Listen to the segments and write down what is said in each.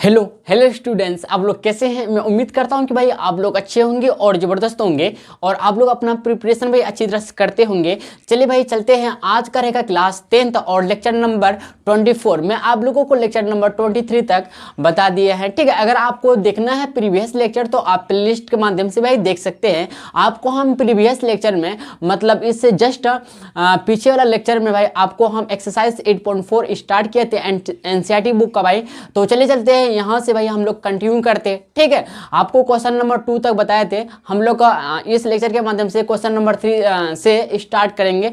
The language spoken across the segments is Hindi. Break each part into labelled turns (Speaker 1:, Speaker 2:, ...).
Speaker 1: हेलो हेलो स्टूडेंट्स, आप लोग कैसे हैं। मैं उम्मीद करता हूं कि भाई आप लोग अच्छे होंगे और ज़बरदस्त होंगे और आप लोग अपना प्रिपरेशन भाई अच्छी तरह से करते होंगे। चलिए भाई चलते हैं। आज का रहेगा क्लास 10th और लेक्चर नंबर 24। मैं आप लोगों को लेक्चर नंबर 23 तक बता दिए हैं, ठीक है। अगर आपको देखना है प्रीवियस लेक्चर तो आप प्लेलिस्ट के माध्यम से भाई देख सकते हैं। आपको हम प्रीवियस लेक्चर में मतलब इससे जस्ट पीछे वाला लेक्चर में भाई आपको हम एक्सरसाइज 8.4 स्टार्ट किए थे एनसीईआरटी बुक का भाई। तो चलिए चलते हैं यहाँ से भाई हम लोग कंटिन्यू करते हैं, ठीक है। आपको क्वेश्चन नंबर 2 तक बताए थे हम लोग का। इस लेक्चर के माध्यम से क्वेश्चन नंबर 3 से स्टार्ट करेंगे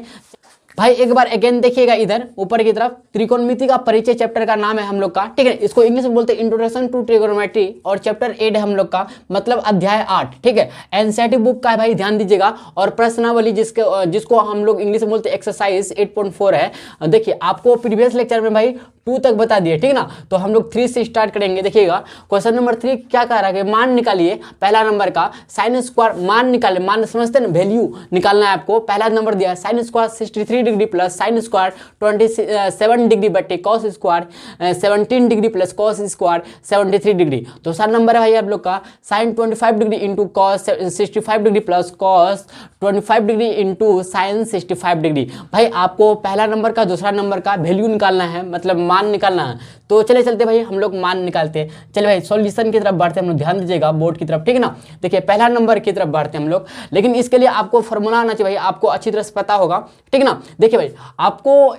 Speaker 1: भाई। एक बार अगेन देखिएगा इधर ऊपर की तरफ, त्रिकोणमिति का परिचय चैप्टर का नाम है हम लोग का, ठीक है। इसको इंग्लिश में बोलते हैं इंट्रोडक्शन टू ट्रिगोनोमेट्री और चैप्टर 8 है हम लोग का, मतलब अध्याय 8, ठीक है। एनसीईआरटी बुक का है भाई, ध्यान दीजिएगा। और प्रश्नावली जिसको हम लोग इंग्लिश में बोलते हैं एक्सरसाइज 8.4 है। देखिए आपको प्रीवियस लेक्चर में भाई 2 तक बता दिए, ठीक है ना। तो हम लोग 3 से स्टार्ट करेंगे। देखिएगा क्वेश्चन नंबर 3 क्या कह रहा है, मान निकालिए पहला नंबर का साइन स्क्वायर। मान निकाले, मान समझते हैं ना, वैल्यू निकालना है आपको। पहला नंबर दिया है sine square 63 degree plus sine square 27 degree बटे cos square 17 degree plus cos square 73 degree. दूसरा नंबर है भाई आप लोग का sine 25 degree into cos 65 degree plus cos 25 degree into sine 65 degree. भाई आपको पहला नंबर का दूसरा नंबर का वैल्यू निकालना है, मतलब मान निकालना है। तो चले चलते भाई हम लोग मान निकालते हैं। चले भाई सॉल्यूशन की तरफ बढ़ते हैं हम लोग, ध्यान दीजिएगा बोर्ड की तरफ, ठीक है ना। देखिए पहला नंबर की तरफ बढ़ते हैं हम लोग, लेकिन इसके लिए आपको फॉर्मूला आना चाहिए भाई, आपको अच्छी तरह से पता होगा, ठीक है ना। देखिए भाई आपको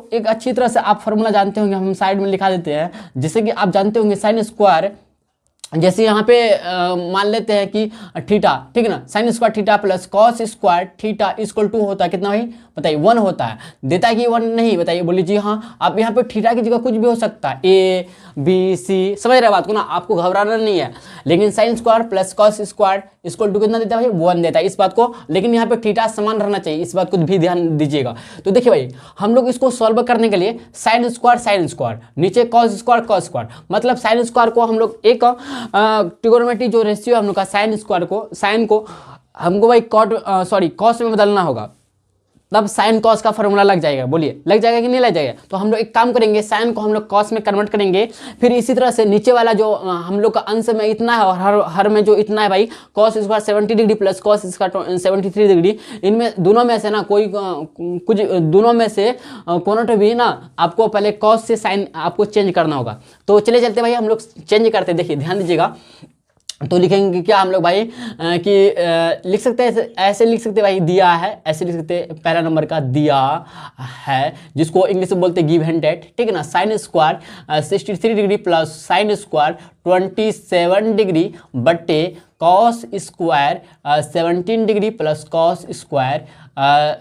Speaker 1: एक अच्छी तरह से आप फॉर्मूला जानते होंगे, हम साइड में लिखा देते हैं। जैसे कि आप जानते होंगे साइन स्क्वायर, जैसे यहाँ पे मान लेते हैं कि थीटा, ठीक है ना। Sine square theta plus cos square theta equal to होता है कितना भाई, बताइए 1 होता है। देता है कि 1 नहीं, बताइए, बोलिए जी हाँ। आप यहाँ पे थीटा की जगह कुछ भी हो सकता है, ए बी सी, समझ रहे बात को ना, आपको घबराना नहीं है। लेकिन sine square plus cos square equal to कितना देता है भाई, 1 देता है, इस बात को। लेकिन यहाँ पे थीटा समान रहना चाहिए, इस बात को भी ध्यान दीजिएगा। तो देखिए भाई हम लोग इसको सॉल्व करने के लिए साइन स्क्वायर नीचे कॉस स्क्वायर, मतलब साइन स्क्वायर को हम लोग एक ट्रिगोनोमेट्री जो रेशियो हम लोग का साइन को हमको भाई कॉस में बदलना होगा, तब साइन कॉस का फॉर्मूला लग जाएगा। बोलिए लग जाएगा कि नहीं लग जाएगा। तो हम लोग एक काम करेंगे, साइन को हम लोग कॉस में कन्वर्ट करेंगे। फिर इसी तरह से नीचे वाला जो हम लोग का अंश में इतना है और हर में जो इतना है भाई, cos square 70 degree plus cos square 73 degree, इनमें दोनों में से ना कुछ दोनों में से कोनोट भी ना आपको पहले कॉस से साइन आपको चेंज करना होगा। तो चले चलते भाई हम लोग चेंज करते। देखिए ध्यान दीजिएगा, तो लिखेंगे क्या हम लोग भाई कि लिख सकते हैं ऐसे लिख सकते भाई, दिया है ऐसे लिख सकते हैं। पहला नंबर का दिया है जिसको इंग्लिश में बोलते हैं गिव एंड टेक, ठीक है ना। Sine square 63 degree plus sine square 27 degree बटे cos square 17 degree plus cos square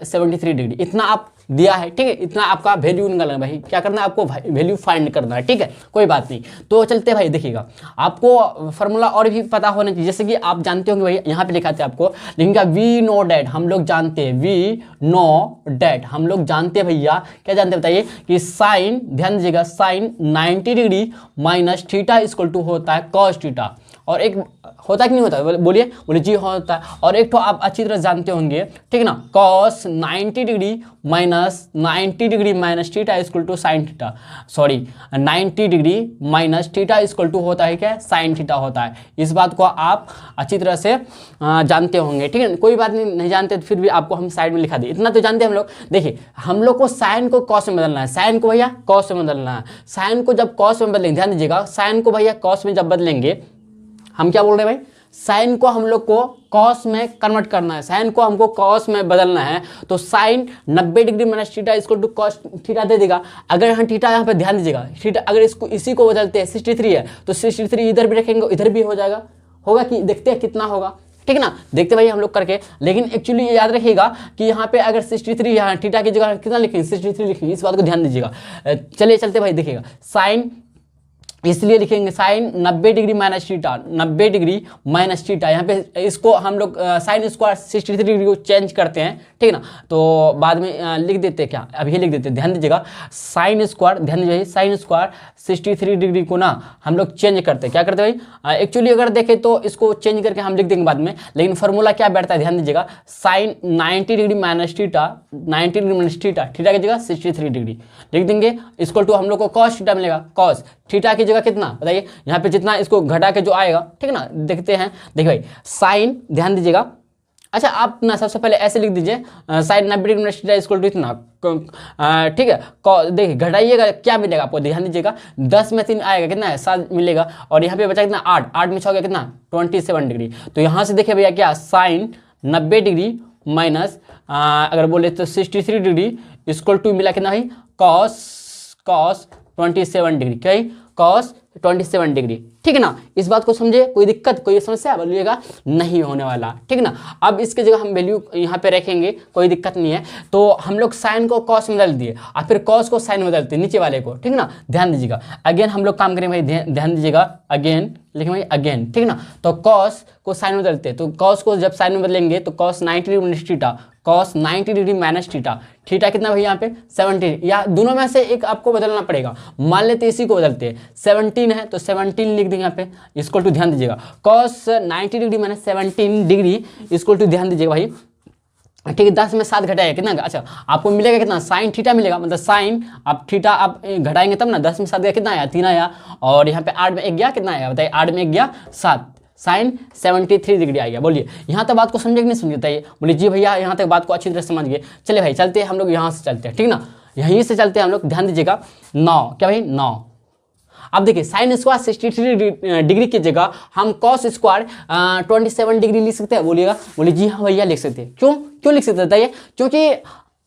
Speaker 1: 73 degree, इतना आप दिया है, ठीक है। इतना आपका वैल्यू निकालना है भाई, क्या करना है आपको, वैल्यू फाइंड करना है, ठीक है, कोई बात नहीं। तो चलते भाई, देखिएगा आपको फॉर्मूला और भी पता होना चाहिए। जैसे कि आप जानते होंगे भाई, यहाँ पे लिखा था आपको, लिखेंगे वी नो डैट, हम लोग जानते हैं, वी नो डैट हम लोग जानते हैं भैया, क्या जानते हैं बताइए, कि साइन, ध्यान दीजिएगा, sine 90 degree minus theta equal to होता है कॉस थीटा। और एक होता है कि नहीं होता, बोलिए जी होता है। और एक तो आप अच्छी तरह जानते होंगे, ठीक है ना, cos 90 degree minus theta equal to sine theta, 90 degree minus theta equal to होता है क्या, साइन थीटा होता है। इस बात को आप अच्छी तरह से जानते होंगे, ठीक है। कोई बात नहीं जानते तो फिर भी आपको हम साइड में लिखा दिए, इतना तो जानते हैं हम लोग। देखिए हम लोग को साइन को कॉस में बदलना है, साइन को भैया कॉस में बदलना है। साइन को जब कॉस में बदलेंगे, ध्यान दीजिएगा, साइन को भैया कॉस में जब बदलेंगे, हम क्या बोल रहे हैं भाई, साइन को हम लोग को कॉस में कन्वर्ट करना है, साइन को हमको कॉस में बदलना है। तो sine 90 degree minus theta equal to cos theta दे देगा। अगर यहाँ थीटा, यहाँ पे ध्यान दीजिएगा, थीटा अगर इसी को बदलते हैं 63 है तो 63 इधर भी रखेंगे, इधर भी हो जाएगा, होगा कि देखते हैं कितना होगा, ठीक है ना। देखते भाई हम लोग करके। लेकिन एक्चुअली ये याद रखिएगा कि यहाँ पे अगर 63 यहाँ थीटा की जगह कितना लिखेंगे, 63 लिखेंगे, इस बात को ध्यान दीजिएगा। चलिए चलते भाई, देखिएगा साइन इसलिए लिखेंगे sine 90 degree minus theta, 90 degree minus theta. यहाँ पे इसको हम लोग साइन स्क्वायर 63 डिग्री को चेंज करते हैं, ठीक है ना। तो बाद में लिख देते हैं, क्या अभी लिख देते हैं, ध्यान दीजिएगा। साइन स्क्वायर, ध्यान दीजिए, साइन स्क्वायर 63 डिग्री को ना हम लोग चेंज करते हैं, क्या करते हैं भाई, एक्चुअली अगर देखें तो इसको चेंज करके हम लिख देंगे बाद में। लेकिन फॉर्मूला क्या बैठता है, ध्यान दीजिएगा, sine 90 degree minus theta, 90 degree minus theta, theta की जगह 63 डिग्री लिख देंगे, इक्वल टू हम लोग को कॉस थीटा मिलेगा। कॉस थीटा की जगह कितना बताइए, यहाँ पे जितना इसको घटा के जो आएगा, ठीक है ना, देखते हैं। देखिए भाई साइन, ध्यान दीजिएगा, अच्छा आप ना सबसे पहले ऐसे लिख दीजिए sine 90 degree minus theta equal to इतना, ठीक है। देखिए घटाइएगा क्या मिलेगा आपको, ध्यान दीजिएगा, 10 में 3 आएगा कितना है 7 मिलेगा, और यहाँ पे बचा कितना 8, 8 में 6 गया कितना 27 डिग्री। तो यहाँ से देखिए भैया क्या साइन 90 डिग्री माइनस अगर बोले तो 63 डिग्री इक्वल टू मिला कितना भाई कॉस 27 डिग्री, क्या कॉस 27 डिग्री, ठीक है ना। इस बात को समझे, कोई दिक्कत कोई समस्या बोलिएगा नहीं होने वाला, ठीक है ना। अब इसके जगह हम वैल्यू यहाँ पे रखेंगे, कोई दिक्कत नहीं है। तो हम लोग साइन को कॉस में बदल दिए और फिर कॉस को साइन में बदलते नीचे वाले को, ठीक है ना। ध्यान दीजिएगा, अगेन हम लोग काम करेंगे भाई, ध्यान दीजिएगा, अगेन लिखेंगे भाई अगेन, ठीक है ना। तो कॉस को साइन में बदलते, तो कॉस को जब साइन में बदलेंगे तो cos 90 degree minus theta, cos 90 degree minus theta, theta कितना भाई यहाँ पे 17, या दोनों में से एक आपको बदलना पड़ेगा। मान लेते इसी को बदलते हैं, 17 है तो 17 लिख देंगे यहाँ पे इक्वल टू, ध्यान दीजिएगा, cos 90 degree minus 17 degree equal to, ध्यान दीजिएगा भाई, ठीक है, 10 में 7 घटाएगा कितना, अच्छा आपको मिलेगा कितना साइन थीटा मिलेगा, मतलब साइन आप थीटा आप घटाएंगे तब ना, 10 में 7 गया कितना आया 3 आया, और यहाँ पे 8 में 1 गया कितना आया बताइए, 8 में 1 गया 7, साइन 73 डिग्री आ गया। बोलिए यहाँ तक बात को समझे कि नहीं समझे बताइए, बोलिए जी भैया यहाँ तक बात को अच्छी तरह समझ गए। चले भाई चलते हैं हम लोग, यहाँ से चलते हैं, ठीक ना, यहीं से चलते हैं हम लोग, ध्यान दीजिएगा 9, क्या भाई 9। अब देखिए साइन स्क्वायर 63 डिग्री की जगह हम कॉस स्क्वायर 27 डिग्री लिख सकते हैं, बोलिएगा, बोलिए जी हाँ भैया लिख सकते हैं। क्यों लिख सकते बताइए, क्योंकि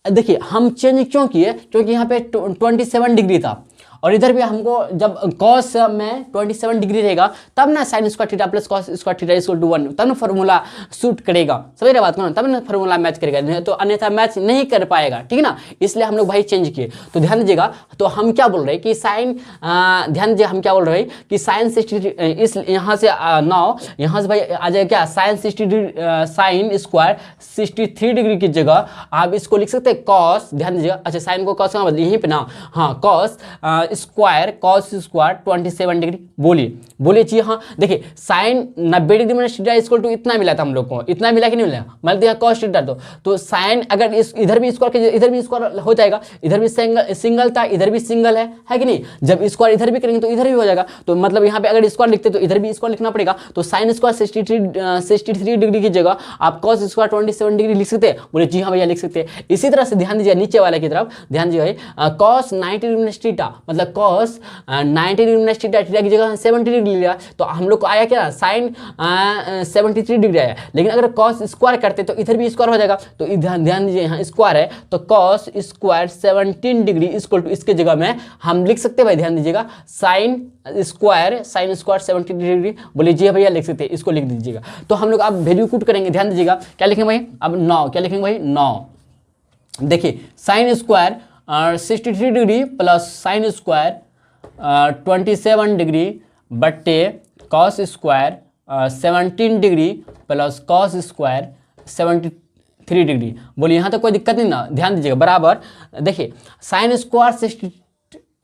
Speaker 1: देखिए हम चेंज क्यों किए, क्योंकि यहाँ पे 27 डिग्री था और इधर भी हमको जब कॉस में 27 डिग्री रहेगा तब ना sine square theta plus cos square theta equal to 1, तब ना फॉर्मूला सूट करेगा, समझ रहे बात को ना, तब ना फॉर्मूला मैच करेगा, तो अन्यथा मैच नहीं कर पाएगा, ठीक है ना। इसलिए हम लोग भाई चेंज किए। तो ध्यान दीजिएगा, तो हम क्या बोल रहे हैं कि साइन, ध्यान दीजिए हम क्या बोल रहे हैं कि साइन 60, इस यहाँ से 9 यहाँ से भाई आ जाएगा क्या साइन 60 साइन स्क्वायर 63 डिग्री की जगह आप इसको लिख सकते हैं कॉस, ध्यान दीजिएगा, अच्छा साइन को कॉस कहाँ बदलिए यहीं पे ना, हाँ cos square cos square 27 degree. बोलिए जी हाँ, देखिए sine 90 degree minus theta equal to इतना मिला था हम लोग को, इतना मिला कि नहीं मिला, मान लिया कॉस थीटा, तो साइन अगर इस इधर भी स्क्वायर इधर भी स्क्वायर हो जाएगा, इधर भी सिंगल था इधर भी सिंगल है कि नहीं, जब स्क्वायर इधर भी करेंगे तो इधर भी हो जाएगा, तो मतलब यहाँ पे अगर स्क्वायर लिखते तो इधर भी स्क्वायर लिखना पड़ेगा। तो साइन स्क्वायर 63 डिग्री की जगह आप कॉस स्क्वायर 27 डिग्री लिख सकते हैं, बोले जी हाँ भैया लिख सकते हैं। इसी तरह से ध्यान दीजिए नीचे वाले की तरफ, ध्यान दीजिए कॉस 90 डिग्री माइनस थीटा, मतलब cos 90 degree minus theta, theta की जगह 70 डिग्री लिया, तो हम लोग को आया क्या साइन 73 डिग्री आया। लेकिन अगर कॉस स्क्वायर करते तो इधर भी स्क्वायर हो जाएगा, तो ध्यान दीजिए यहाँ स्क्वायर है तो cos square 17 degree equal to इसके जगह में हम लिख सकते हैं भाई, ध्यान दीजिएगा साइन स्क्वायर 70 डिग्री, बोलिए जी भैया लिख सकते हैं, इसको लिख दीजिएगा। तो हम लोग अब वैल्यू पुट करेंगे, ध्यान दीजिएगा क्या लिखेंगे भाई, अब 9 क्या लिखेंगे भाई 9। देखिए sine square 63 degree plus sine square 27 degree बट्टे cos square 17 degree plus cos square 73 degree. बोलिए यहाँ तक कोई दिक्कत नहीं ना, ध्यान दीजिएगा बराबर। देखिए साइन स्क्वायर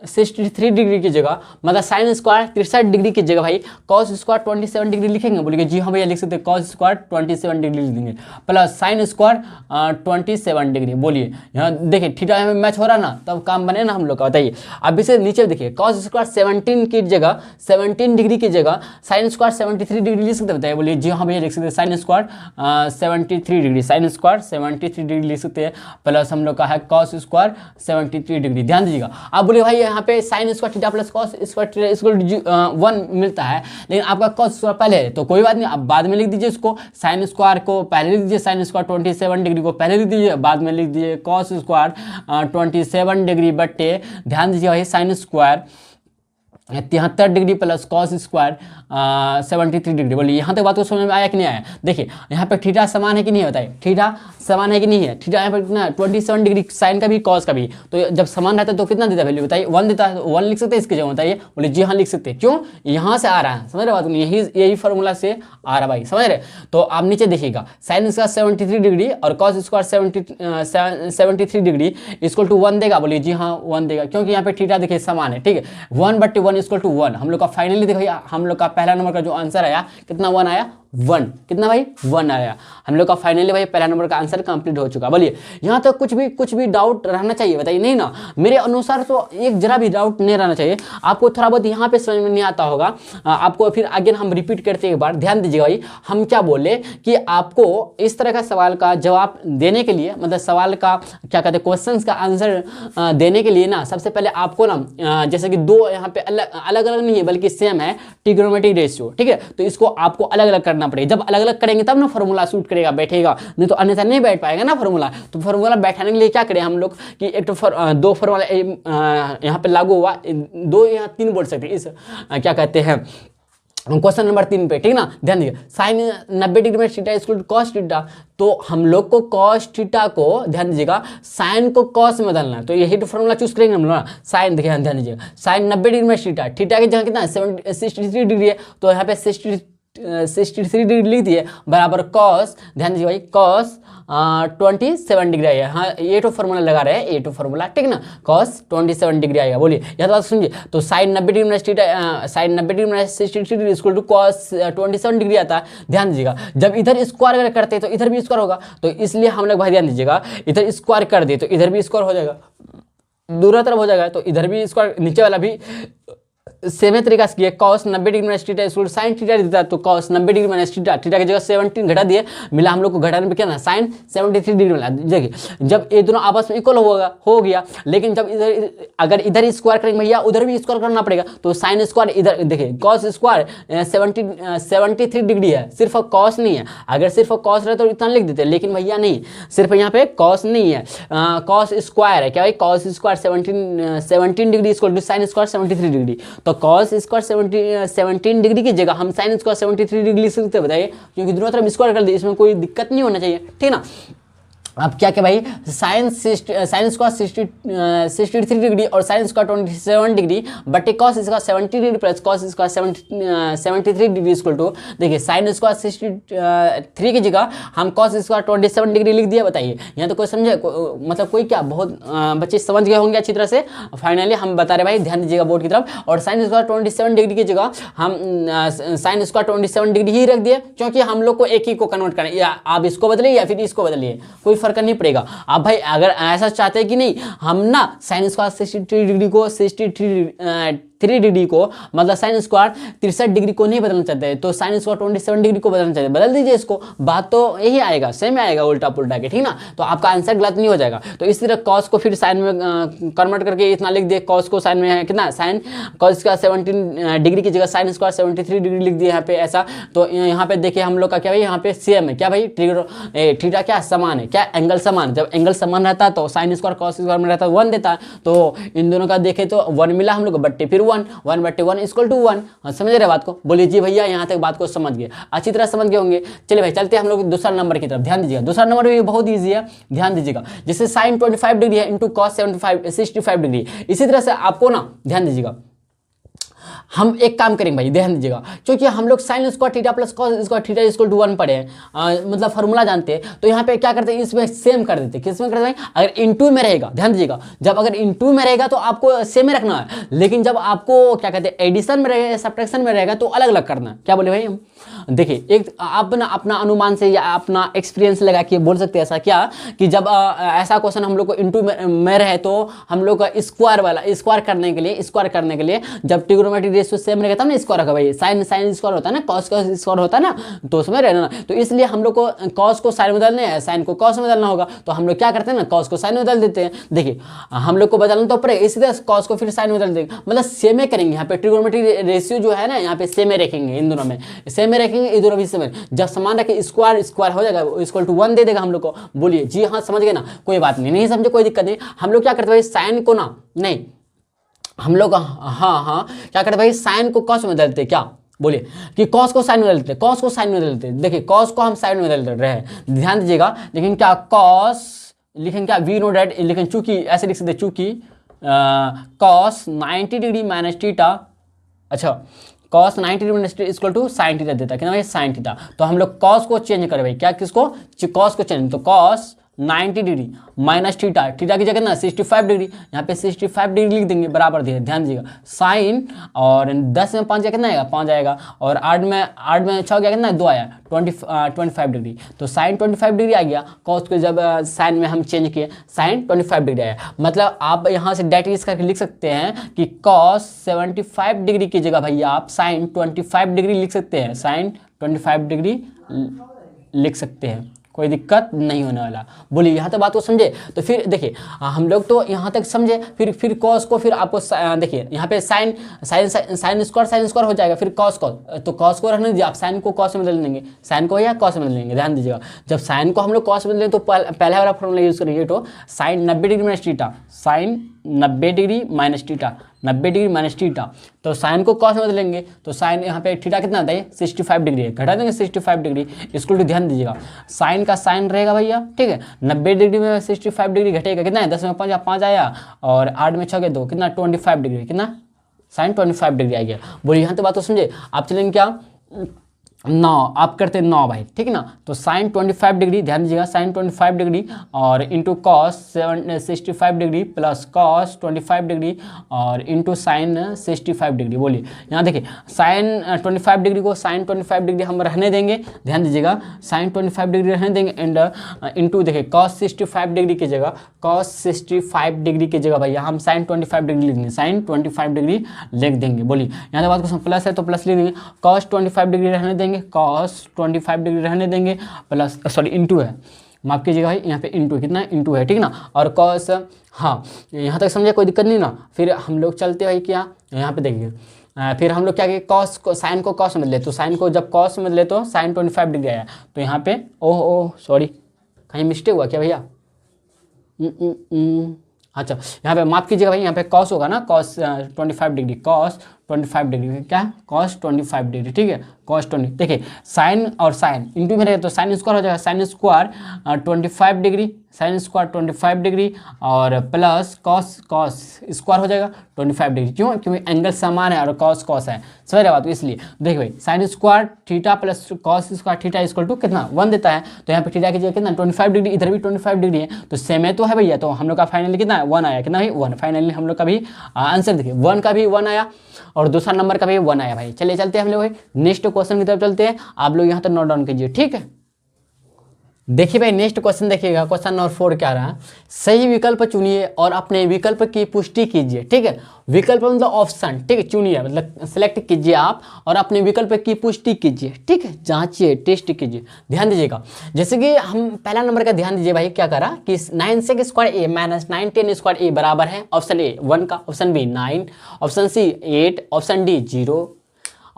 Speaker 1: 63 डिग्री की जगह, मतलब साइन स्क्वायर 63 डिग्री की जगह भाई कॉस स्क्वायर 27 डिग्री लिखेंगे, बोलिए जी हाँ भैया लिख सकते हैं, कॉस स्क्वायर 27 डिग्री लिख देंगे प्लस साइन स्क्वायर 27 डिग्री। बोलिए यहाँ देखिए थीटा में मैच हो रहा ना, तब काम बने ना हम लोग का, बताइए। अब इसे नीचे देखिए कॉस स्क्वायर 17 की जगह 17 डिग्री की जगह साइन स्क्वायर 73 डिग्री लिख सकते हैं, बताइए। बोलिए जी हाँ भैया लिख सकते हैं sign square 73 degree, sign square 73 degree लिख सकते हैं प्लस हम लोग का है कॉस स्क्वायर 73 डिग्री। ध्यान दीजिएगा, अब बोलिए भाई यहाँ पे sine square theta plus cos square theta equal to 1 मिलता है, लेकिन आपका कॉस स्क्वायर पहले है तो कोई बात नहीं, आप बाद में लिख दीजिए इसको, साइन स्क्वायर को पहले लिख दीजिए, साइन स्क्वायर 27 डिग्री को पहले लिख दीजिए, बाद में लिख दीजिए कॉस स्क्वायर 27 डिग्री बट्टे, ध्यान दीजिए भाई sine square 73 degree plus cos square 73 degree. बोलिए यहाँ तक बात को समझ में आया कि नहीं आया। देखिए यहाँ पे थीटा समान है कि नहीं, बताइए थीटा समान है कि नहीं है, थीटा यहाँ पर कितना 27 डिग्री साइन का भी कॉस का भी, तो जब समान रहता है तो कितना देता है वैल्यू, बताइए 1 देता है, तो 1 लिख सकते हैं इसके जगह, बताइए। बोलिए जी हाँ लिख सकते हैं, क्यों यहाँ से आ रहा है, समझ रहे बात, यही फॉर्मूला से आ रहा भाई, समझ रहे। तो आप नीचे देखिएगा साइन स्क्वायर 73 डिग्री और cos square 73 degree equal to 1 देगा, बोलिए जी हाँ 1 देगा, क्योंकि यहाँ पे थीटा देखिए समान है, ठीक है 1/1 इक्वल टू 1। हम लोग का फाइनली देखो हम लोग का पहला नंबर का जो आंसर आया कितना 1 आया, 1। कितना भाई 1 आया। हम लोग का फाइनली भाई पहला नंबर का आंसर कंप्लीट हो चुका। बोलिए यहाँ तक कुछ भी डाउट रहना चाहिए, बताइए। नहीं ना, मेरे अनुसार तो एक जरा भी डाउट नहीं रहना चाहिए। आपको थोड़ा बहुत यहाँ पे समझ में नहीं आता होगा, आपको फिर अगेन हम रिपीट करते हैं एक बार, ध्यान दीजिएगा भाई। हम क्या बोले कि आपको इस तरह का सवाल का जवाब देने के लिए, मतलब सवाल का क्या कहते हैं, क्वेश्चंस का आंसर देने के लिए ना, सबसे पहले आपको ना जैसे कि दो यहाँ पे अलग अलग नहीं है बल्कि सेम है ट्रिग्नोमेट्रिक रेशियो, ठीक है। तो इसको आपको अलग अलग करना पड़ेगा। जब अलग अलग करेंगे तब ना फॉर्मूला सूट करेगा, बैठेगा, नहीं तो अन्यथा नहीं बैठ पाएगा ना फॉर्मूला। तो फॉर्मूला बैठाने के लिए क्या करें हम लोग कि एक तो दो फॉर्मूला यहाँ पे लागू हुआ, दो यहाँ 3 बोल सकते हैं इस क्या कहते हैं क्वेश्चन नंबर 3 पे, ठीक ना। ध्यान दीजिए साइन 90 डिग्री में theta equal to cos theta. तो हम लोग को कॉस थीटा को, ध्यान दीजिएगा, साइन को कॉस में बदलना है। तो यही तो फॉर्मूला चूज करेंगे हम लोग ना। साइन देखिए, ध्यान दीजिएगा, साइन 90 डिग्री में थीटा, थीटा की जगह कितना है 63 डिग्री है, तो यहाँ पे 63 डिग्री लिख दिए बराबर कॉस, ध्यान दीजिए भाई, कॉस 27 डिग्री आएगा। हाँ ये तो फॉर्मूला लगा रहे हैं, ये तो फॉर्मूला, ठीक ना, कॉस 27 डिग्री आएगा। बोलिए यह तो बात सुनिए। तो sine 90 degree minus theta, sine 90 degree minus 63 degree equal to cos 27 degree आता है। ध्यान दीजिएगा, जब इधर स्क्वायर अगर करते हैं तो इधर भी स्क्वायर होगा, तो इसलिए हम लोग भाई ध्यान दीजिएगा, इधर स्क्वायर कर दे तो इधर भी स्क्वायर हो जाएगा, दूसरा तरफ हो जाएगा तो इधर भी स्क्वायर, नीचे वाला भी सेम तरीका से किया। Cos 90 degree minus theta equal sign theta देता है, तो cos 90 degree minus theta, theta की जगह 17 घटा दिए, मिला हम लोग को घटाने में क्या ना साइन 73 डिग्री मिला। देखिए जब ये दोनों आपस में इक्वल हो गया, लेकिन जब इधर अगर इधर स्क्वायर करेंगे भैया उधर भी स्क्वायर करना पड़ेगा, तो साइन स्क्वायर इधर देखिए कॉस स्क्वायर 73 डिग्री है, सिर्फ कॉस नहीं है। अगर सिर्फ कॉस रहे तो इतना लिख देते, लेकिन भैया नहीं, सिर्फ यहाँ पे कॉस नहीं है, कॉस स्क्वायर है। क्या भाई, cos square 17 degree equal to sine square 73 degree. तो कॉस स्क्वायर 17 डिग्री की जगह हम साइन स्क्वायर 73 डिग्री लिख सकते हैं, बताइए, क्योंकि दोनों तरफ स्क्वायर कर दिए, इसमें कोई दिक्कत नहीं होना चाहिए, ठीक ना। अब क्या क्या भाई, साइन स्क्वायर 63 डिग्री और साइन स्क्वायर 27 डिग्री बटे cos square 70 degree plus cos square 73 degree equal to, देखिए साइन स्क्वायर 63 की जगह हम कॉस स्क्वायर 27 डिग्री लिख दिया। बताइए यहाँ तो कोई समझे, मतलब कोई क्या, बहुत बच्चे समझ गए होंगे अच्छी तरह से। फाइनली हम बता रहे भाई, ध्यान दीजिएगा बोर्ड की तरफ। और साइन स्क्वायर 27 डिग्री की जगह हम साइन स्क्वायर 27 डिग्री ही रख दिए, क्योंकि हम लोग को एक ही को कन्वर्ट करना है, या आप इसको बदलिए या फिर इसको बदलिए, कोई फर्क नहीं पड़ेगा। आप भाई अगर ऐसा चाहते हैं कि नहीं हम ना साइन स्क्वायर 63 डिग्री को 63 डिग्री को, मतलब साइन स्क्वायर 63 डिग्री को नहीं बदलना चाहते हैं, तो साइन स्क्वायर 27 डिग्री को बदलना चाहते हैं, बदल दीजिए इसको, बात तो यही आएगा, सेम आएगा उल्टा पुल्टा के, ठीक ना। तो आपका आंसर गलत नहीं हो जाएगा। तो इस तरह कॉस को फिर साइन में कन्वर्ट करके इतना लिख दिए, कॉस को साइन में है कितना, साइन कॉस का 17 डिग्री की जगह साइन स्क्वायर 73 डिग्री लिख दिए यहाँ पे ऐसा। तो यहाँ पे देखिए हम लोग का क्या भाई, यहाँ पे सेम है, क्या भाई, थीटा क्या समान है, क्या एंगल समान। जब एंगल समान रहता है तो साइन स्क्वायर कॉस स्क्वायर में रहता है 1 देता है, तो इन दोनों का देखे तो 1 मिला हम लोग को, बट्टे फिर 1 बट्टे 1 इक्वल टू 1। समझ रहे बात को, बोलिए जी भैया यहाँ तक बात को समझ गए, अच्छी तरह समझ गए होंगे। चलिए भाई चलते हैं हम लोग दूसरा नंबर की तरफ, ध्यान दीजिएगा। दूसरा नंबर भी बहुत ईजी है, ध्यान दीजिएगा। जैसे साइन 25 डिग्री है इंटू कॉस 65 डिग्री, इसी तरह से आपको ना ध्यान दीजिएगा, हम एक काम करेंगे भाई, ध्यान दीजिएगा, क्योंकि हम लोग sine square theta plus cos square theta equal to 1 पढ़े हैं, मतलब फॉर्मूला जानते हैं, तो यहाँ पे क्या करते हैं, इसमें सेम कर देते हैं। किसमें करते हैं, अगर इनटू में रहेगा, ध्यान दीजिएगा, जब अगर इनटू में रहेगा तो आपको सेम में रखना है, लेकिन जब आपको क्या कहते हैं एडिशन में रहेगा, सब्ट्रैक्शन में रहेगा तो अलग अलग करना है। क्या बोले भाई हम, देखिए एक आप ना अपना अनुमान से या अपना एक्सपीरियंस लगा के बोल सकते हैं ऐसा, क्या कि जब ऐसा क्वेश्चन हम लोग को इनटू में रहे तो हम लोग का स्क्वायर करने के लिए जब ट्रिग्नोमेट्रिक रेशियो सेम रहेगा तब ना स्क्वायर होगा भाई। साइन स्क्वायर होता है ना, कॉस का स्क्वायर होता है ना, तो उसमें रहना ना, तो इसलिए हम लोग को कॉस को साइन में बदलना है, साइन को कॉस में बदलना होगा, तो हम लोग क्या करते हैं ना, कॉस को साइन में बदल देते हैं। देखिए हम लोग को बदलना तो पड़ेगा, इसी तरह कॉस को फिर साइन में बदल देंगे, मतलब सेम करेंगे। यहाँ पे ट्रिग्नोमेट्रिक रेशियो जो है ना, यहाँ पे सेम रखेंगे, इन दोनों में सेम रखेंगे, इधर भी सेम। जब समान रखे स्क्वायर हो जाएगा, इक्वल टू 1 दे देगा हम लोग को। बोलिए जी हाँ समझ गए ना, कोई बात नहीं समझे कोई दिक्कत नहीं। हम लोग क्या करते हैं, साइन को ना नहीं, हम लोग हाँ क्या करते भाई, साइन को कॉस में बदलते, क्या बोलिए कि कॉस को साइन में बदलते, कॉस को साइन में बदलते। देखिए कॉस को हम साइन में बदल रहे हैं, ध्यान दीजिएगा, लेकिन क्या कॉस लिखें, क्या वी नो डेट, लेकिन चूंकि ऐसे लिख सकते, चूंकि कॉस 90 डिग्री माइनस थीटा, अच्छा cos 90 degree minus theta equal to sine theta देता है, कितना भाई, साइन थीटा। तो हम लोग कॉस को चेंज करें भाई, क्या किसको, कॉस को चेंज, तो cos 90 degree minus theta, theta की जगह कितना 65 डिग्री, यहाँ पे 65 डिग्री लिख देंगे बराबर दिए, ध्यान दीजिएगा साइन, और 10 में 5 कितना आएगा 5 आएगा, और 8 में 6 गया कितना 2 आया 25 डिग्री, तो साइन 25 डिग्री आ गया। कॉस को जब साइन में हम चेंज किए साइन 25 डिग्री आया, मतलब आप यहाँ से डायरेक्ट करके लिख सकते हैं कि कॉस 75 डिग्री की जगह भैया आप साइन 25 डिग्री लिख सकते हैं, साइन 25 डिग्री लिख सकते हैं, कोई दिक्कत नहीं होने वाला। बोलिए यहाँ तक बात को समझे। तो फिर देखिए हम लोग तो यहाँ तक समझे, फिर कॉस को फिर आपको देखिए यहाँ पे साइन स्क्वायर हो जाएगा, फिर कॉस तो कॉस को रहने दीजिए, आप साइन को कॉस में बदल देंगे, साइन को या कॉस में बदल देंगे। ध्यान दीजिएगा जब साइन को हम लोग कॉस में बदलें तो पहले वाला फॉर्मूला यूज़ करिए, तो sine 90 degree minus theta, sine 90 degree minus theta, 90 degree minus theta, तो साइन को कॉस में बदलेंगे तो साइन यहाँ पे थीटा कितना आता है 65 डिग्री है, घटा देंगे 65 डिग्री। इसको तो ध्यान दीजिएगा साइन का साइन रहेगा भैया, ठीक है 90 डिग्री में 65 डिग्री घटेगा, कितना है 10 में 5 आया, और 8 में 6 के 2 कितना 25 डिग्री, कितना साइन 25 डिग्री आ गया। बोलिए यहाँ तो बात तो समझे। आप चलेंगे क्या 9, आप करते हैं 9 भाई, ठीक है ना, तो साइन 25 डिग्री, ध्यान दीजिएगा साइन 25 डिग्री और into cos 65 degree plus cos 25 degree और इंटू साइन 65 डिग्री। बोलिए यहाँ देखिए साइन 25 डिग्री को साइन 25 डिग्री हम रहने देंगे, ध्यान दीजिएगा साइन 25 डिग्री रहने देंगे, एंड इंटू देखिए कॉस 65 डिग्री की जगह कॉस 65 डिग्री की जगह भैया हम साइन 25 डिग्री लिख देंगे, साइन 25 डिग्री लिख देंगे। बोलिए यहाँ बात को प्लस है तो प्लस लिख देंगे, कॉस 25 डिग्री रहने देंगे, कॉस 25 डिग्री रहने देंगे, प्लस सॉरी इंटू है, माफ कीजिएगा भाई यहाँ पे इंटू कितना इंटू है, ठीक ना, और कॉस, हाँ यहाँ तक समझे कोई दिक्कत नहीं ना। फिर हम लोग चलते भाई क्या यहाँ पे देखिए, फिर हम लोग क्या किए कॉस को साइन को कॉस में बदले, तो साइन को जब कॉस में बदले तो साइन 25 डिग्री आया, तो यहाँ पे ओह सॉरी कहीं मिस्टेक हुआ क्या भैया, अच्छा यहाँ पे माफ कीजिएगा भाई, यहाँ पे कॉस होगा ना, कॉस 25 डिग्री, कॉस 25 डिग्री क्या कॉस 25 डिग्री, ठीक है कॉस 20। देखिए साइन और साइन इंटू में रहेगा तो साइन स्क्वायर हो जाएगा, sine square 25 degree, sine square 25 degree और प्लस कॉस स्क्वायर हो जाएगा 25 डिग्री, क्यों क्योंकि एंगल समान है और कॉस है, समझ रहे बात। तो इसलिए देखिए भाई sine square theta plus cos square theta equal to कितना 1 देता है, तो यहाँ पे थीटा की जगह कितना 25 डिग्री, इधर भी 25 डिग्री है, तो सेम है तो है भैया, तो हम लोग का फाइनली कितना है 1 आया, कितना भाई 1, फाइनली हम लोग का भी आंसर देखिए 1 का भी 1 आया और दूसरा नंबर का भी 1 आया भाई। चलिए चलते हैं हम लोग नेक्स्ट क्वेश्चन की तरफ चलते हैं, आप लोग यहाँ तक नोट डाउन कीजिए, ठीक है। देखिए भाई नेक्स्ट क्वेश्चन देखिएगा, क्वेश्चन नंबर 4 क्या रहा, सही विकल्प चुनिए और अपने विकल्प की पुष्टि कीजिए, ठीक है। विकल्प मतलब ऑप्शन, ठीक है, चुनिए मतलब सेलेक्ट कीजिए आप और अपने विकल्प की पुष्टि कीजिए, ठीक है, जांचिए टेस्ट कीजिए। ध्यान दीजिएगा जैसे कि हम पहला नंबर का ध्यान दीजिए भाई, क्या करा कि 9 sec square A minus 9 10 square A बराबर है ऑप्शन ए 1 का, option B 9, option C 8, option D 0।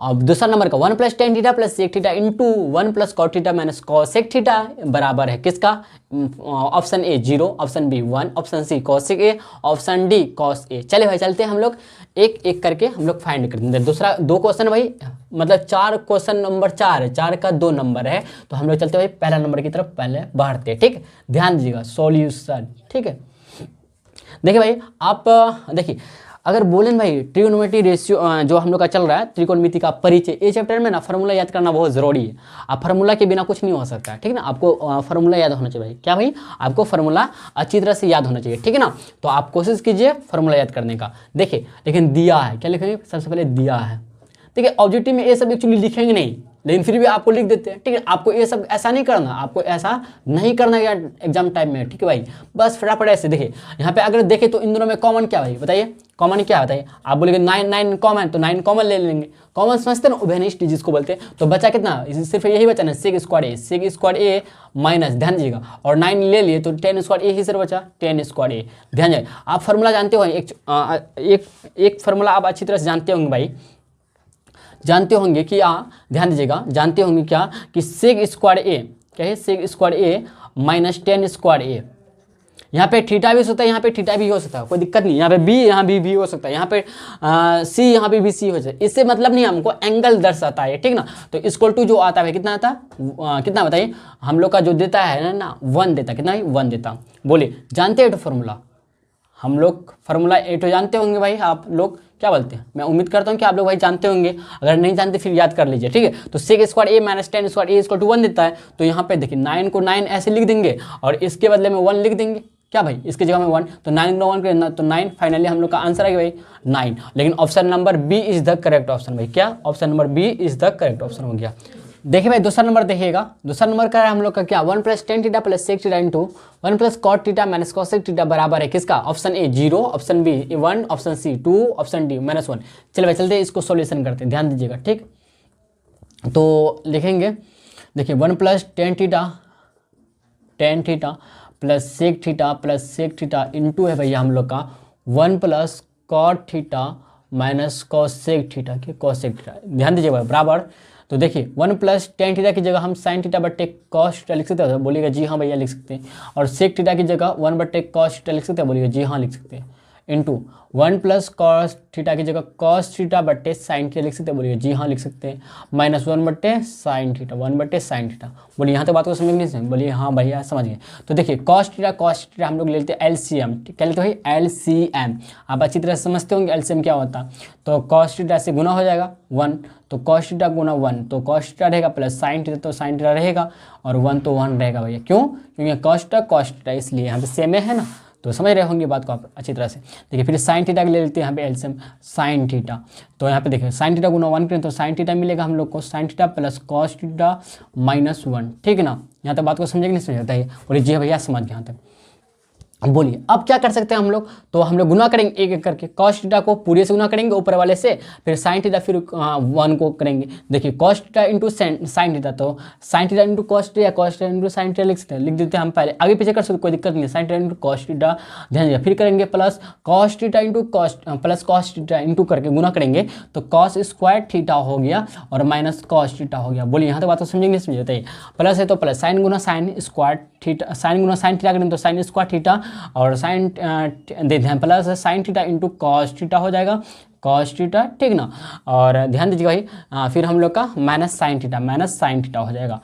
Speaker 1: अब दूसरा नंबर का 1 plus tan theta plus sec theta into 1 plus cot theta minus cosec theta बराबर है किसका, option A 0, option B 1, option C cosec A, option D cos A. चले भाई चलते हैं हम लोग एक एक करके हम लोग फाइंड कर देंगे। दूसरा 2 क्वेश्चन भाई मतलब 4 क्वेश्चन नंबर 4 है, 4 का 2 नंबर है, तो हम लोग चलते भाई पहला नंबर की तरफ पहले बढ़ते हैं, ठीक। ध्यान दीजिएगा सॉल्यूशन, ठीक है। देखिए भाई आप देखिए अगर बोलें भाई ट्रिगोनोमेट्री रेशियो जो हम लोग का चल रहा है त्रिकोणमिति का परिचय, ये चैप्टर में ना फार्मूला याद करना बहुत ज़रूरी है। आप फार्मूला के बिना कुछ नहीं हो सकता है, ठीक है ना। आपको फार्मूला याद होना चाहिए भाई, क्या भाई आपको फार्मूला अच्छी तरह से याद होना चाहिए, ठीक है ना। तो आप कोशिश कीजिए फार्मूला याद करने का। देखिए लेकिन दिया है, क्या लिखेंगे सबसे पहले दिया है। देखिए ऑब्जेक्टिव में ये सब एक्चुअली लिखेंगे नहीं, लेकिन फिर भी आपको लिख देते हैं, ठीक है। आपको ये सब ऐसा नहीं करना, आपको ऐसा नहीं करना यार एग्जाम टाइम में, ठीक है भाई। बस फटाफट ऐसे देखिए यहाँ पे अगर देखें तो इन दोनों में कॉमन क्या भाई बताइए, कॉमन क्या बताइए। आप बोलेंगे 9 कॉमन, तो 9 कॉमन ले लेंगे। कॉमन समझते हैं ना उभयनिष्ठ जिसको बोलते हैं। तो बचा कितना, सिर्फ यही बचा ना सेक स्क्वायर ए माइनस, ध्यान दीजिएगा, और 9 ले लिए तो 10 स्क्वायर ए ही सिर्फ बचा 10 स्क्वायर ए। ध्यान दीजिए आप फार्मूला जानते हो, एक फार्मूला आप अच्छी तरह से जानते होंगे भाई, जानते होंगे कि ध्यान दीजिएगा जानते होंगे क्या कि सेक स्क्वायर ए क्या है, सेक स्क्वायर ए माइनस 10 स्क्वायर ए। यहाँ पे थीटा भी हो सकता है, यहाँ पे थीटा भी हो सकता है, कोई दिक्कत नहीं। यहाँ पे बी, यहाँ भी हो सकता है, यहाँ पे सी, यहाँ पे भी सी हो सकता है। इससे मतलब नहीं, हमको एंगल दर्शाता है, ठीक ना। तो इक्वल टू जो आता है कितना आता है, कितना बताइए हम लोग का जो देता है ना 1 देता, कितना 1 देता। बोले जानते हैं तो फार्मूला, हम लोग फार्मूला 8 जानते होंगे भाई आप लोग, क्या बोलते हैं? मैं उम्मीद करता हूँ कि आप लोग भाई जानते होंगे, अगर नहीं जानते फिर याद कर लीजिए, ठीक है। तो sec square A minus tan square A equal to 1 देता है, तो यहाँ पे देखिए 9 को 9 ऐसे लिख देंगे और इसके बदले में 1 लिख देंगे, क्या भाई, इसकी जगह में 1, तो 9 गुना 1 करें तो 9, फाइनली हम लोग का आंसर आएगा भाई 9। लेकिन option number B is the correct option भाई, क्या, option number B is the correct option हो गया। देखिए भाई दूसरा नंबर देखिएगा, दूसरा नंबर का है हम लोग का क्या, 1 plus tan theta plus sec theta into 1 plus cot theta minus cosec theta बराबर है किसका, option A 0, option B 1, option C 2, option D -1। चलिए भाई चलते इसको सॉल्यूशन करते हैं, ध्यान दीजिएगा, ठीक। तो लिखेंगे, देखिए 1 plus tan theta plus sec theta into है भैया हम लोग का 1 plus cot theta minus cosec theta के कॉसेक थीटा, ध्यान दीजिएगा बराबर। तो देखिए 1 प्लस टेन थीटा की जगह हम साइन थीटा बट्टे कॉस थीटा लिख सकते हैं, बोलिएगा जी हाँ भैया लिख सकते हैं। और सेक थीटा की जगह 1 बट्टे कॉस थीटा लिख सकते हैं, बोलिएगा जी हाँ लिख सकते हैं। इंटू 1 प्लस कॉस थीटा की जगह कॉस थीटा बट्टे साइन थीटा लिख सकते हैं, बोलिए जी हाँ लिख सकते हैं। -1 बट्टे साइन थीटा, 1 बट्टे साइन थीटा, बोलिए यहाँ तक बात को समझ नहीं समझ, बोलिए हाँ भैया समझ गए। तो देखिए कॉस थीटा हम लोग लेते हैं एलसीएम, क्या लेते हैं भाई, एलसीएम। आप अच्छी तरह से समझते होंगे एलसीएम क्या होता है। तो कॉस थीटा से गुना हो जाएगा 1, तो कॉस थीटा गुना 1 तो कॉस थीटा रहेगा, प्लस साइन थीटा तो साइन थीटा रहेगा, और 1 तो 1 रहेगा भैया, क्यों, क्योंकि कॉस थीटा इसलिए यहाँ पे सेम है ना, तो समझ रहे होंगे बात को आप अच्छी तरह से। देखिए फिर साइन थीटा ले लेते हैं यहाँ पे एलसीएम साइन थीटा, तो यहाँ पे देखिए साइन थीटा गुना 1 करें तो साइन थीटा मिलेगा हम लोग को sine theta plus cos theta -1, ठीक है ना। यहाँ तक बात को समझे कि नहीं समझ बताइए, बोलिए जी भैया समझ गए यहाँ तक। बोलिए अब क्या कर सकते हैं हम लोग, तो हम लोग गुना करेंगे एक एक करके, कॉस थीटा को पूरे से गुना करेंगे ऊपर वाले से, फिर साइन थीटा फिर 1 को करेंगे। देखिए cos theta into sine theta, तो sine theta into cos theta या cos theta into sine theta लिख देते हैं हम, पहले आगे पीछे कर सकते कोई दिक्कत नहीं है। Sign theta into cos theta, ध्यान दीजिए, फिर करेंगे plus cos theta into cos theta into करके गुना करेंगे, तो कॉस स्क्वायर थीटा हो गया और माइनस कॉस थीटा हो गया। बोलिए यहाँ तक बात तो समझेंगे नहीं समझे बताइए। प्लस है तो प्लस साइन गुना साइन स्क्वायर थीटा, साइन गुना साइन थीटा करेंगे तो साइन स्क्वायर थीटा, और साइन दे दें plus sign theta into cos theta हो जाएगा, कॉस थीटा, ठीक ना। और ध्यान दीजिए भाई फिर हम लोग का माइनस साइन थीटा हो जाएगा,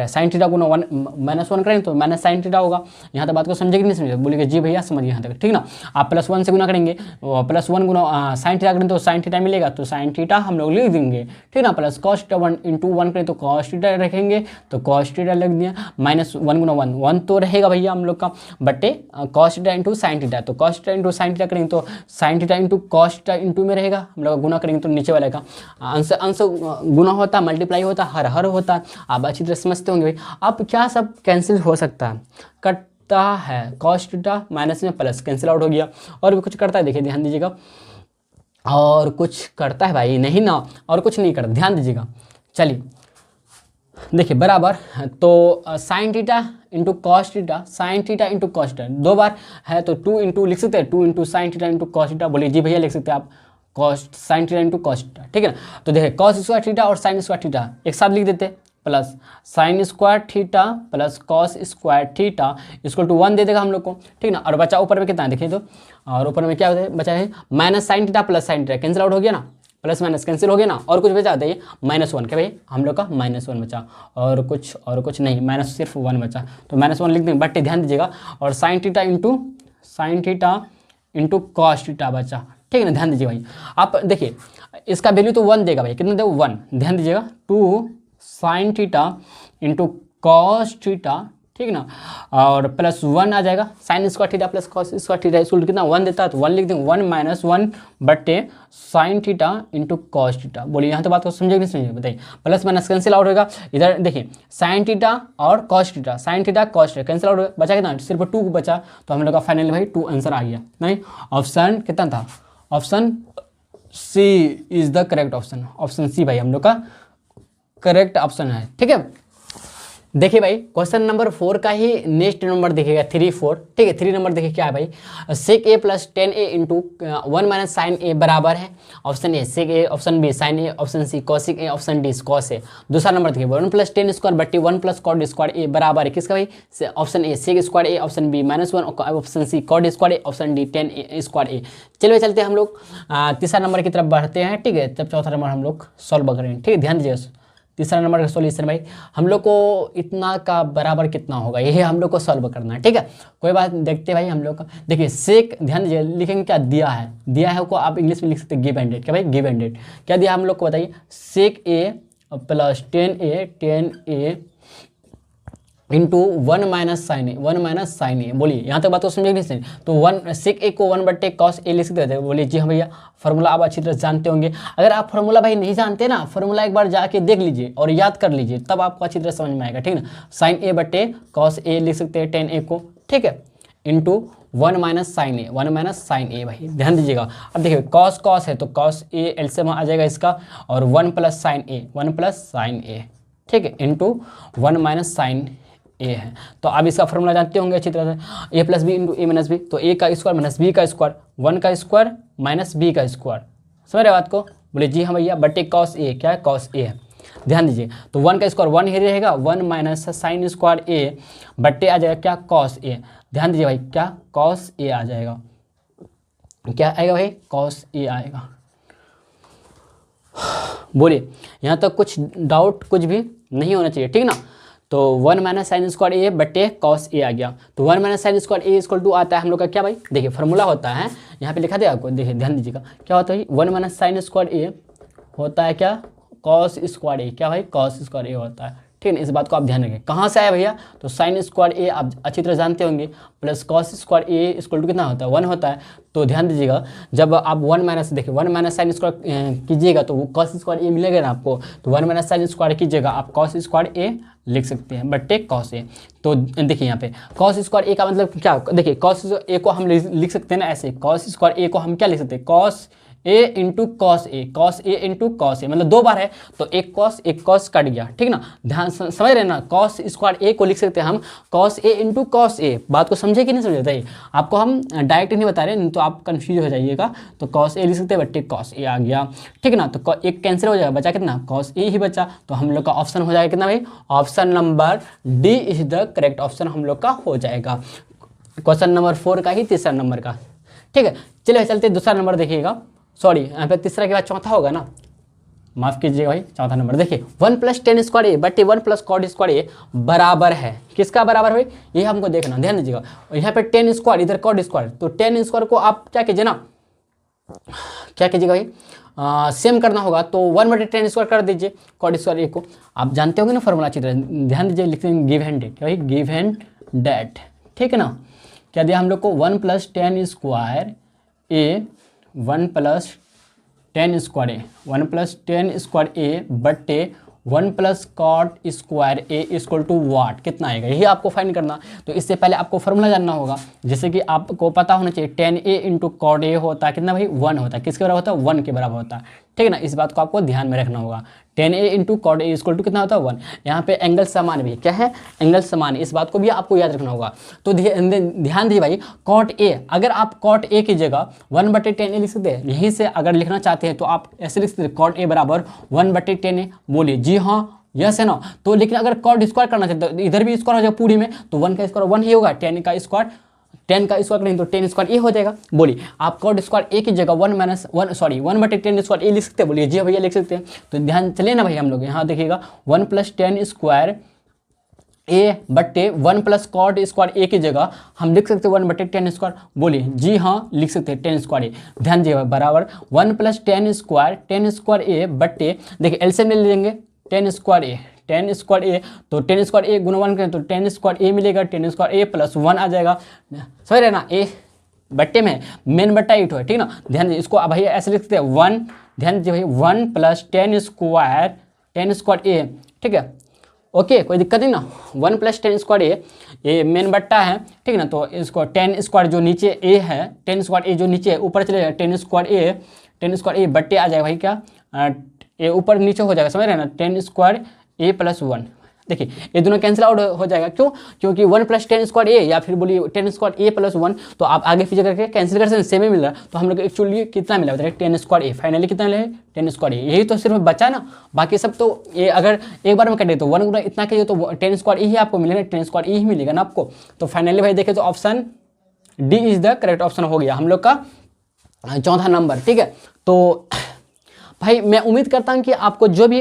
Speaker 1: साइन थीटा गुना 1 -1 करेंगे तो माइनस साइन थीटा होगा। यहाँ तक बात को समझेगी नहीं समझे, बोलिएगा जी भैया समझिए यहाँ तक, ठीक ना। आप +1 से गुना करेंगे, +1 गुना साइन थीटा करें तो साइन थीटा मिलेगा, तो साइन थीटा हम लोग लिख देंगे, ठीक ना। प्लस कॉस थीटा 1 इंटू 1 करें तो कॉस थीटा रखेंगे, तो कॉस थीटा लिख दिया, -1 गुना 1 तो रहेगा भैया हम लोग का, बट्टे cos theta into sine theta, तो cos theta into sine theta करेंगे तो sine theta into cos theta into में रहेगा, हम लोग गुना करेंगे तो नीचे वाले का अंश गुना होता, मल्टीप्लाई होता, हर होता। आप अच्छी तरह समझते होंगे भाई। अब क्या सब कैंसिल हो सकता है, कटता है, कॉस थीटा माइनस में प्लस कैंसिल आउट हो गया, और भी कुछ करता है, देखिए ध्यान दीजिएगा, और कुछ करता है भाई, नहीं ना, और कुछ नहीं करता, ध्यान दीजिएगा। चलिए देखिए बराबर, तो sine theta into cos theta, sine theta into cos theta 2 बार है तो 2 इंटू लिख सकते हैं, 2 into sine theta into cos theta, बोलिए जी भैया लिख सकते हैं आप, cos sine theta into cos theta, ठीक है ना। तो देखिए कॉस स्क्वायर थीटा और साइन स्क्वायर थीटा एक साथ लिख देते, plus sine square theta plus cos square theta equal to 1 दे देगा हम लोग को, ठीक ना। और बचा ऊपर में कितना है देखिए, तो और ऊपर में क्या बचा है, minus sine theta plus sine theta cancel out हो गया ना, प्लस माइनस कैंसिल हो गया ना, और कुछ बचा बताइए, -1, क्या भाई हम लोग का -1 बचा, और कुछ नहीं, माइनस सिर्फ 1 बचा, तो -1 लिख देंगे, बट ध्यान दीजिएगा, और sign theta into cos theta बचा, ठीक है ना। ध्यान दीजिए भाई, आप देखिए इसका वैल्यू तो 1 देगा भाई, कितना देगा 1, ध्यान दीजिएगा, 2 sign theta into cos theta, ठीक ना, और प्लस 1 आ जाएगा, sign square theta plus cos square theta इसको कितना 1 देता है, तो 1 लिख देंगे, 1 - 1 बट्टे sign theta into cos theta. बोलिए यहाँ तो बात को समझे नहीं समझे बताइए, प्लस माइनस कैंसिल आउट होगा, इधर देखिए साइन थीटा और cos theta, sine theta cos theta cancel out बचा कितना, सिर्फ 2 बचा, तो हम लोग का फाइनली भाई 2 आंसर आ गया। नहीं, ऑप्शन कितना था, option C is the correct option, option C भाई हम लोग का करेक्ट ऑप्शन है, ठीक है। देखिए भाई क्वेश्चन नंबर 4 का ही नेक्स्ट नंबर देखिएगा 3, 4, ठीक है। 3 नंबर देखिए क्या है भाई, sec A plus 10a into 1 minus sine A बराबर है, option A sec A, option B sine A, option C cosec A, option D cos A. दूसरा नंबर देखिए 1 प्लस 10 स्क्वायर बट्टी 1 प्लस कॉट स्क्वायर ए बराबर है किसका भाई, option A sec square A, option B -1, option C cot square A, option D 10 square A. चलिए चलते हम लोग तीसरा नंबर की तरफ बढ़ते हैं, ठीक है, तब चौथा नंबर हम लोग सॉल्व करेंगे, ठीक है। ध्यान दीजिएगा, तीसरा नंबर का सॉल्यूशन भाई हम लोग को इतना का बराबर कितना होगा, यही हम लोग को सॉल्व करना है। ठीक है, कोई बात देखते भाई हम लोग का। देखिए सेक, ध्यान दीजिए, लिखेंगे क्या दिया है, दिया है को आप इंग्लिश में लिख सकते हैं गिव एंड डेट। क्या भाई गिव एंड डेट क्या दिया हम लोग को बताइए, sec A plus 10a into 1 minus sine A, 1 minus sine A. बोलिए यहाँ तक बात को समझे नहीं? तो 1 सेक ए को 1/, कॉस ए लिख सकते थे। बोलिए जी हाँ भैया, फॉर्मूला आप अच्छी तरह से जानते होंगे। अगर आप फॉर्मूला भाई नहीं जानते ना, फॉर्मूला एक बार जाके देख लीजिए और याद कर लीजिए, तब आपको अच्छी तरह समझ में आएगा। ठीक है ना, साइन ए/, कॉस ए लिख सकते हैं 10a को, ठीक है, into 1 minus sine A, 1 minus sine ए। भाई ध्यान दीजिएगा, अब देखिए कॉस कॉस है तो कॉस ए एलसीएम आ जाएगा इसका, और 1 plus sign A, 1 plus sign ए, ठीक है, इंटू 1 माइनस साइन ए है। तो आप इसका फॉर्मूला जानते होंगे अच्छी तरह से, ए प्लस बी इंटू ए माइनस बी, तो ए का स्क्वायर माइनस बी का स्क्वायर, 1 का स्क्वायर माइनस बी का स्क्वायर। समझ रहे बात को? बोले जी हाँ भैया, बटे कॉस ए, क्या है कॉस ए है। ध्यान दीजिए, तो 1 का स्क्वायर 1 ही रहेगा, 1 माइनस साइन स्क्वायर ए बटे आ जाएगा क्या कॉस ए। ध्यान दीजिए भाई, क्या कॉस ए आ जाएगा, क्या आएगा भाई कॉस ए आएगा। बोलिए यहाँ तक कुछ डाउट कुछ भी नहीं होना चाहिए, ठीक ना। तो 1 माइनस साइन स्क्वायर ए बटे कॉस ए आ गया। तो 1 minus sine square A equal to आता है हम लोग का क्या भाई, देखिए फॉर्मूला होता है, यहाँ पे लिखा दे आपको, देखिए ध्यान दीजिएगा क्या होता है, 1 माइनस साइन स्क्वायर ए होता है क्या कॉस स्क्वायर ए, क्या भाई कॉस स्क्वायर ए होता है। ठीक है, इस बात को आप ध्यान रखें। कहाँ से आया भैया, तो साइन स्क्वायर ए आप अच्छी तरह जानते होंगे, plus cos square A equal to कितना होता है 1 होता है। तो ध्यान दीजिएगा, जब आप 1 माइनस, देखिए 1 माइनस साइन स्क्वायर कीजिएगा तो वो कॉस स्क्वायर ए मिलेगा ना आपको, तो 1 माइनस साइन स्क्वायर कीजिएगा आप कॉस स्क्वायर ए लिख सकते हैं बटे कॉस ए। तो देखिए यहाँ पे कॉस स्क्वायर ए का मतलब क्या, देखिए कॉस ए को हम लिख सकते हैं ना ऐसे, कॉस स्क्वायर ए को हम क्या लिख सकते हैं, cos A into cos A, cos A into cos A, मतलब 2 बार है तो एक कॉस कट गया। ठीक ना, ध्यान समझ रहे ना, कॉस स्क्वायर ए को लिख सकते हैं हम cos A into cos A. बात को समझे कि नहीं समझे बताइए, आपको हम डायरेक्ट नहीं बता रहे, नहीं तो आप कंफ्यूज हो जाइएगा। तो कॉस ए लिख सकते हैं बट्टे कॉस ए आ गया, ठीक है ना। तो एक कैंसिल हो जाएगा, बचा कितना कॉस ए ही बचा, तो हम लोग का ऑप्शन हो जाएगा कितना भाई, option number D is the correct option हम लोग का हो जाएगा, क्वेश्चन नंबर 4 का ही तीसरा नंबर का। ठीक है, चलिए चलते दूसरा नंबर देखिएगा, सॉरी यहाँ पे तीसरा के बाद चौथा होगा ना, माफ कीजिएगा भाई, चौथा नंबर देखिए 1 प्लस टेन स्क्वायर ए बटे 1 प्लस कॉट स्क्वायर ए बराबर है, किसका बराबर है ये हमको देखना, ध्यान दीजिएगा। यहाँ पे 10 स्क्वायर इधर कॉट स्क्वायर, तो 10 स्क्वायर को आप क्या कीजिए ना, क्या कीजिएगा भाई सेम करना होगा, तो 1 बटे 10 स्क्वायर कर दीजिए कॉट स्क्वायर ए को, आप जानते होंगे ना फॉर्मूला अच्छी तरह, ध्यान दीजिए लिखते हैं गिव एंड डेट, क्या भाई गिव एंड डेट, ठीक है ना। क्या दिया हम लोग को 1 plus 10 square A 1 plus 10 square A, 1 plus 10 square A बटे 1 plus cot square A equal to what, कितना आएगा यही आपको फाइंड करना। तो इससे पहले आपको फॉर्मूला जानना होगा, जैसे कि आपको पता होना चाहिए 10a इंटू कॉट ए होता है कितना भाई 1 होता है, किसके बराबर होता है 1 के बराबर होता है, ठीक है ना। इस बात को आपको ध्यान में रखना होगा, 10a into cot A equal to कितना होता है 1। यहाँ पे एंगल समान भी क्या है, एंगल समान, इस बात को भी आपको याद रखना होगा। तो ध्यान दीजिए भाई, कॉट ए, अगर आप कॉट ए की जगह 1 बटे 10a लिख सकते हैं, यहीं से अगर लिखना चाहते हैं तो आप ऐसे लिख सकते हैं कॉट ए बराबर 1 बटे 10a। बोलिए जी हाँ यस है ना। तो लेकिन अगर कॉट स्क्वायर करना चाहते हैं तो इधर भी स्क्वायर हो जाएगा पूरी में, तो 1 का स्क्वायर 1 ही होगा, 10 का स्क्वायर नहीं तो 10 स्क्वायर ए हो जाएगा। बोलिए आप कॉट स्क्वायर ए की जगह 1 बटे 10 स्क्वायर ए लिख सकते हैं, बोलिए जी भैया लिख सकते हैं। तो ध्यान चलिए ना भाई, हम लोग यहाँ देखिएगा 1 प्लस 10 स्क्वायर ए बटे 1 प्लस कॉट स्क्वायर ए की जगह हम लिख सकते हैं 1 बटे 10 स्क्वायर, बोलिए जी हाँ लिख सकते हैं 10 स्क्वायर ए। ध्यान दीजिएगा बराबर 1 प्लस 10 स्क्वायर ए बटे, देखिए एलसीएम ले लेंगे 10 स्क्वायर ए, 10 स्क्वायर ए, तो 10 स्क्वायर ए गुना 1 करें तो 10 स्क्वायर ए मिलेगा, 10 स्क्वायर ए प्लस 1 आ जाएगा, समझ रहे ना। ए बट्टे में मेन बट्टा 8 है, ठीक ना। ध्यान दीजिए इसको अब भैया ऐसे लिखते हैं 1, ध्यान दीजिए भाई 1 प्लस 10 स्क्वायर ए, ठीक है ओके कोई दिक्कत नहीं ना। 1 प्लस 10 स्क्वायर ए, ये मेन बट्टा है, ठीक है ना। तो इसको 10 स्क्वायर जो नीचे ए है, 10 स्क्वायर ए जो नीचे है ऊपर चले जाएगा, 10 स्क्वायर ए बट्टे आ जाएगा भाई क्या, ये ऊपर नीचे हो जाएगा, समझ रहे हैं ना। 10 स्क्वायर ए प्लस 1, देखिए ये दोनों कैंसिल आउट हो जाएगा, क्यों, क्योंकि 1 प्लस 10 स्क्वायर ए या फिर बोलिए 10 स्क्वायर ए प्लस 1, तो आप आगे पीछे करके कैंसिल कर सकते हैं, सेम ही मिल रहा है। तो हम लोग एक्चुअली कितना मिला बताइए 10 स्क्वायर ए, फाइनली कितना मिला है 10 स्क्वायर ए, यही तो सिर्फ बचा ना, बाकी सब तो ये अगर एक बार में कटे तो 1 गुना इतना कहिए तो 10 स्क्वायर ए ही आपको मिलेगा, 10 स्क्वायर ए ही मिलेगा ना आपको। तो फाइनली भाई देखें तो option D is the correct option हो गया हम लोग का चौथा नंबर, ठीक है। तो भाई मैं उम्मीद करता हूँ कि आपको जो भी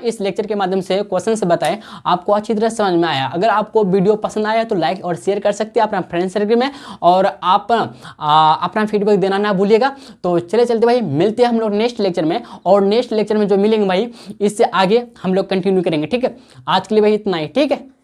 Speaker 1: इस लेक्चर के माध्यम से क्वेश्चन से बताए आपको अच्छी तरह समझ में आया। अगर आपको वीडियो पसंद आया तो लाइक और शेयर कर सकते हैं अपना फ्रेंड सर्कल में, और आप अपना फीडबैक देना ना भूलिएगा। तो चले चलते भाई, मिलते हैं हम लोग नेक्स्ट लेक्चर में, और नेक्स्ट लेक्चर में जो मिलेंगे भाई इससे आगे हम लोग कंटिन्यू करेंगे। ठीक है, आज के लिए भाई इतना ही। ठीक है।